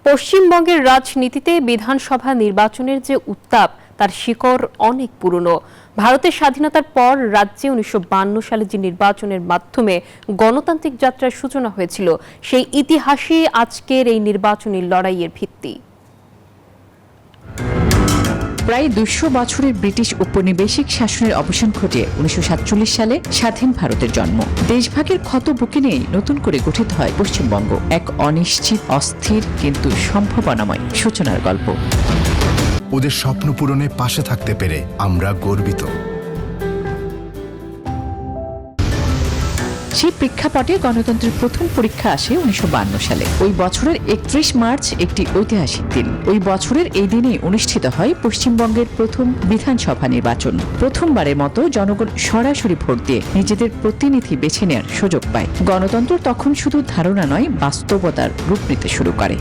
পশ্চিমবঙ্গের রাজনীতিতে বিধানসভা নির্বাচনের যে উত্তাপ তার শিকড় অনেক পুরনো। ভারতের স্বাধীনতার পর রাজ্যে ১৯৫২ সালে যে নির্বাচনের মাধ্যমে গণতান্ত্রিক যাত্রার সূচনা হয়েছিল, সেই ইতিহাসই আজকের এই নির্বাচনী লড়াইয়ের ভিত্তি। প্রায় ২০০ বছরের ব্রিটিশ উপনিবেশিক শাসনের অবসান ঘটিয়ে ১৯৪৭ সালে স্বাধীন ভারতের জন্ম। দেশভাগের ক্ষত বুকে নিয়ে নতুন করে গঠিত হয় পশ্চিমবঙ্গ, এক অনিশ্চিত, অস্থির কিন্তু সম্ভাবনাময় সূচনার গল্প। ওদের স্বপ্ন পূরণে পাশে থাকতে পেরে আমরা গর্বিত। সেই প্রেক্ষাপটে গণতন্ত্রের প্রথম পরীক্ষা আসে ১৯৫২ সালে। ওই বছরের ৩১ মার্চ একটি ঐতিহাসিক দিন। ওই বছরের এই দিনে অনুষ্ঠিত হয় পশ্চিমবঙ্গের প্রথম বিধানসভা নির্বাচন। প্রথমবারের মতো জনগণ সরাসরি ভোট দিয়ে নিজেদের প্রতিনিধি বেছে নেওয়ার সুযোগ পায়। গণতন্ত্র তখন শুধু ধারণা নয়, বাস্তবতার রূপ নিতে শুরু করে।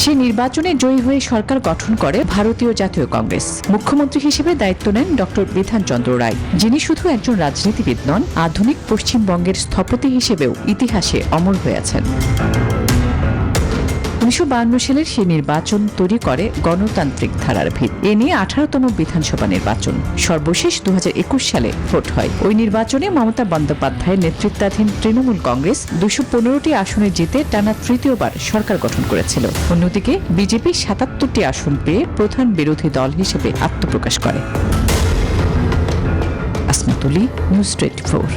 সেই নির্বাচনে জয়ী হয়ে সরকার গঠন করে ভারতীয় জাতীয় কংগ্রেস। মুখ্যমন্ত্রী হিসেবে দায়িত্ব নেন ডক্টর বিধানচন্দ্র রায়, যিনি শুধু একজন রাজনীতিবিদ নন, আধুনিক পশ্চিমবঙ্গের স্থপতি হিসেবেও ইতিহাসে অমর হয়ে আছেন। ১৯৫২ সালের সেই নির্বাচন তৈরি করে গণতান্ত্রিক ধারার ভিত। এ নিয়ে ১৮তম বিধানসভা নির্বাচন। সর্বশেষ ২০২১ সালে ভোট হয়। ওই নির্বাচনে মমতা বন্দ্যোপাধ্যায়ের নেতৃত্বাধীন তৃণমূল কংগ্রেস ২১৫টি আসনে জিতে টানা তৃতীয়বার সরকার গঠন করেছিল। অন্যদিকে বিজেপি ৭৭টি আসন পেয়ে প্রধান বিরোধী দল হিসেবে আত্মপ্রকাশ করে। আসমাতুলি, নিউজ 24।